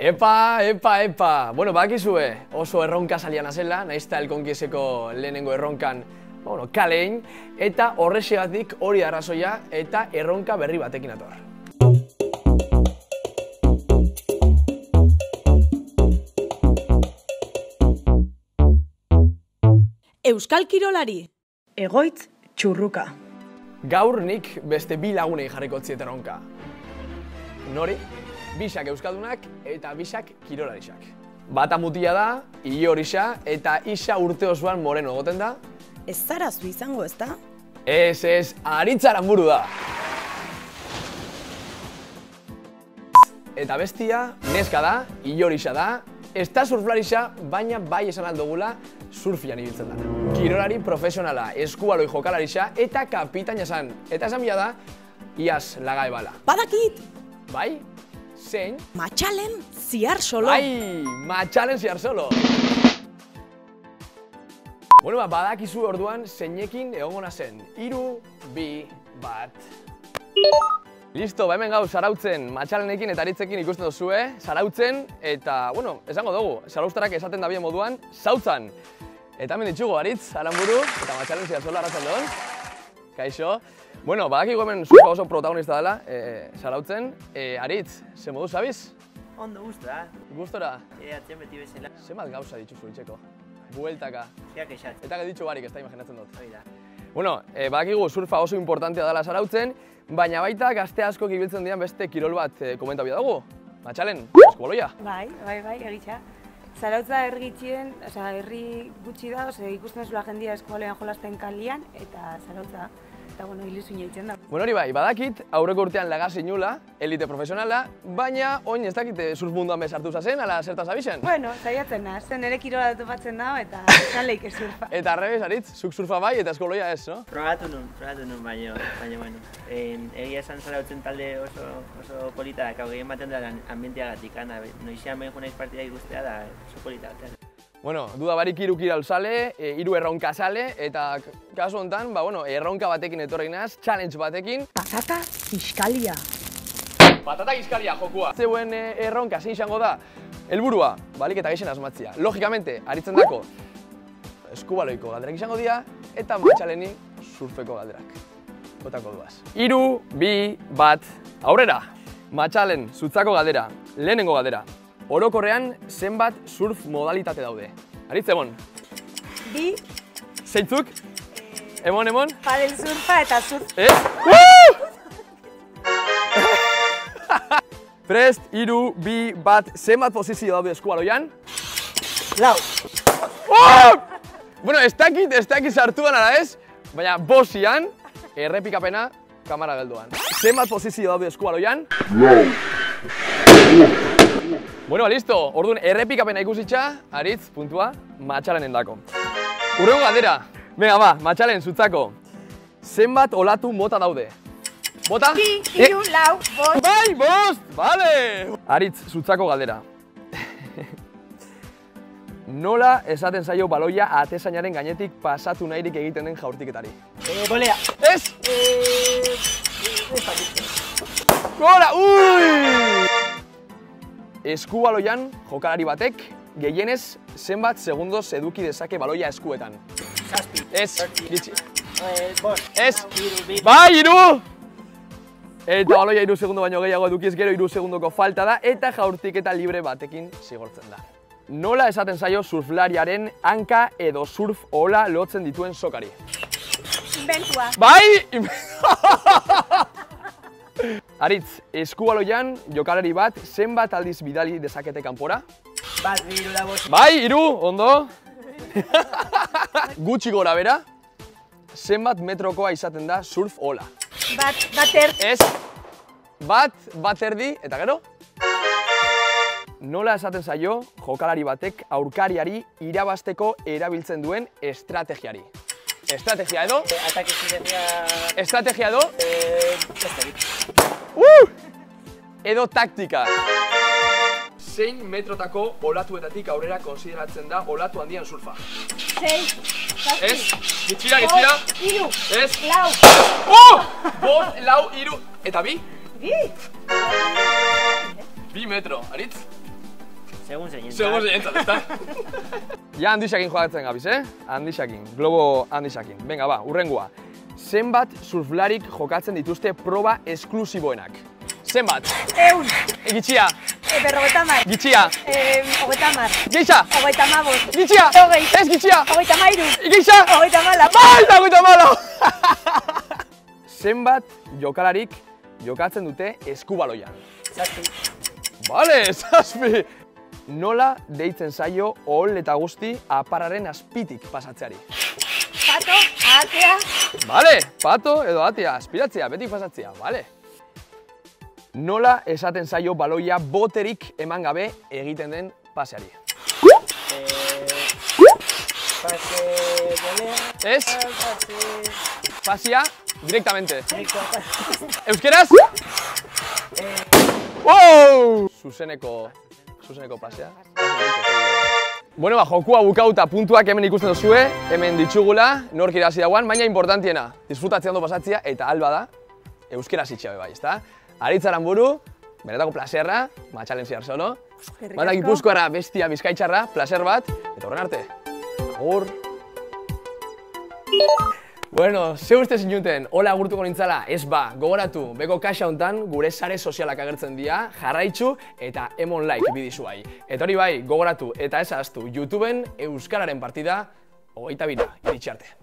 Epa! Bueno, bakizue oso erronka saliana zela, naizta elkonkieseko lehenengo erronkan kalein, eta horrexegatik hori arrazoia eta erronka berri batekin ator. Euskal kirolari. Egoitz Txurruka. Gaur nik beste bi lagunei jarriko tziet erronka. Nori? Bisak euskaldunak eta bisak kirolarixak. Bata mutia da, Iorisa, eta isa urte osoan moreno egoten da. Ez zara zu izango, ez da? Ez, Aritz Aranburu da. Eta bestia, neska da, Iorisa da, ez da surflarisa, baina bai esan aldogula surfian ibiltzen da. Kirolari profesionala, eskubaloi jokalarisa eta kapitaina esan. Eta esan bila da, iaz laga ebala. Badakit! Bai? Zein? Matxalen ziar solo. Bai! Matxalen ziar solo! Bueno, badakizu orduan zeinekin egongona zen. 3, 2, 1... Listo, hemen gau zarautzen Matxalenekin eta Aritzekin ikusten duzue, zarautzen eta, esango dugu, zarauztarak esaten dabien moduan, zautzan. Eta hemen ditugu Aritz Aranburu eta Matxalen ziar solo arratzaldon. Kaixo. Bueno, badakigu hemen surfa oso protagonista dela, zarautzen. Aritz, ze modu zabiz? Ondo, gustora. Gustora? Atzen beti bezala. Zenbat gauza dituzu itxeko? Bueltaka. Ziak esat. Eta ditxu barik, ez da imaginatzen dut. Hori da. Bueno, badakigu surfa oso importantea dela zarautzen, baina baita gazte askok ibiltzen dian beste kirol bat komentabia dugu. Matxalen, eskubaloia? Bai, egitxa. Zarautza herri gitxien, herri gutxi da, ikusten zula jendia eskubaloian jolasten kalian, eta zarautza, eta ilusuina itzen da. Bueno, hori bai, badakit, aurreko urtean laga zinula, elite profesionala, baina oin ez dakit surf munduan bezartu zazen, ala zertaz abixen? Bueno, saiatzen naz, nire kirola topatzen dago, eta esan leike surfa. Eta arrebes, Aritz, zuk surfa bai eta eskubaloia ez, no? Probatu nun, baina, bueno. Egia esan zarautzen talde oso polita da, gehien baten da ambienteagatik, noizean behin junaiz partida ikustea da oso polita. Bueno, duda barik 3 kirolzale, 3 erronka zale, eta kasu honetan, erronka batekin etorri naz, challenge batekin. Patata Fiskalia. Patata Fiskalia jokua. Zeuen erronka zein izango da, helburua, balik eta geixen asmatzia. Logikamente, Aritzen dako, eskubaloiko galderak izango dira, eta Matxaleni surfeko galderak. Botako duaz. 3, 2, 1, aurrera! Matxalen, zutzako galdera, lehenengo galdera. Orokorrean, zenbat surf modalitate daude? Aritz, emon? 2. Zeintzuk? Emon? Padel surfa eta surf. Ez? 3, 2, 1, zenbat posizio daude eskubaloian? 4. Bueno, ez dakit sartuan ala ez, baina bosian, errepikapena, kamara gelduan. Zenbat posizio daude eskubaloian? 4. Bueno, listo, orduan errepikapena ikusitxa, Aritz, puntua, Matxalenen dako. Urrengo galdera, venga Matxalen, zutzako. Zenbat olatu mota daude? Bota? 2, 3, 4, 5. Bai, 5! Bale! Aritz, zutzako galdera. Nola esaten zaio baloia atezainaren gainetik pasatu nahirik egiten den jaurtiketari? Bolea. Ez! Gora! Ui! Eskubaloian jokalari batek gehienez zenbat segundoz eduki dezake baloia eskuetan? 7. Ez, gitxi. 5. Ez! Bai, 3! Eta baloia 3 segundo baino gehiago edukiz gero 3 segundoko falta da eta jaurtiketa libre batekin zigortzen da. Nola esaten zaio surflariaren hanka edo surf ola lotzen dituen sokari? Inventua. Bai! Aritz, eskubaloian jokalari bat zenbat aldiz bidali dezakete kanpora? 1, 2, 3, 4. Bai, 3, ondo! Gutxi gora bera, zenbat metrokoa izaten da surf ola? 1. Ez, bat erdi, eta gero? Nola esaten zaio jokalari batek aurkariari irabazteko erabiltzen duen estrategiari? Estrategia edo? Atake sinergia... Estrategia edo? Edo taktika. Zein metrotako olatuetatik aurrera konsideratzen da olatu handian surfa? 6. Ez? Gitxira, gitxira? 3. Ez? 4. 5, 4, 3, eta 2? 2. 2 metro, Aritz? Segun zein. Segun zeinentzat, ezta? Ja handixakin jokatzen gabiz, Handixakin, globo handixakin. Venga, ba, urrengua. Zenbat surflarik jokatzen dituzte proba esklusiboenak? Zenbat? 100, Gitxia, 50, gitxia, 30, geixa, 35, gitxia, 20, ez gitxia, 33, geixa, 34, baita, goita malo! Zenbat jokalarik jokatzen dute eskubaloian? Zazpi. Bale, zazpi! Nola deitzen zaio ohol eta guzti aparraren azpitik pasatzeari? pato, ahatea, Bale, pato edo atea, aspiratzea, betik pasatzea, bale. Nola esaten zaio baloia boterik eman gabe egiten den paseari? Pase volea. Ez? Pase... Pasia, directamente. Directo, pase... Euskeraz? Wow! Zuzeneko pasea. Bueno, ba, jokua bukauta puntuak hemen ikusten duzue, hemen ditugula, nork irabazi dagoan, baina importantiena, disfrutatzea ondo pasatzea eta alba da, euskeraz itxea bai, ezta? Aritzaran buru, benetako plaserra, matxalen ziar solo. Banda Gipuzkoara bestia bizkaitxarra, placer bat, eta horren arte. Agur! Bueno, ze uste zinuten, hola agurtuko nintzala, ez ba, gogoratu, beko kaxa hontan gure sare sozialak agertzen dira, jarraitzu eta emon like bidizu bai. Eta hori bai, gogoratu eta ez ahaztu, YouTubeen Euskararen partida, 22, iritsi arte.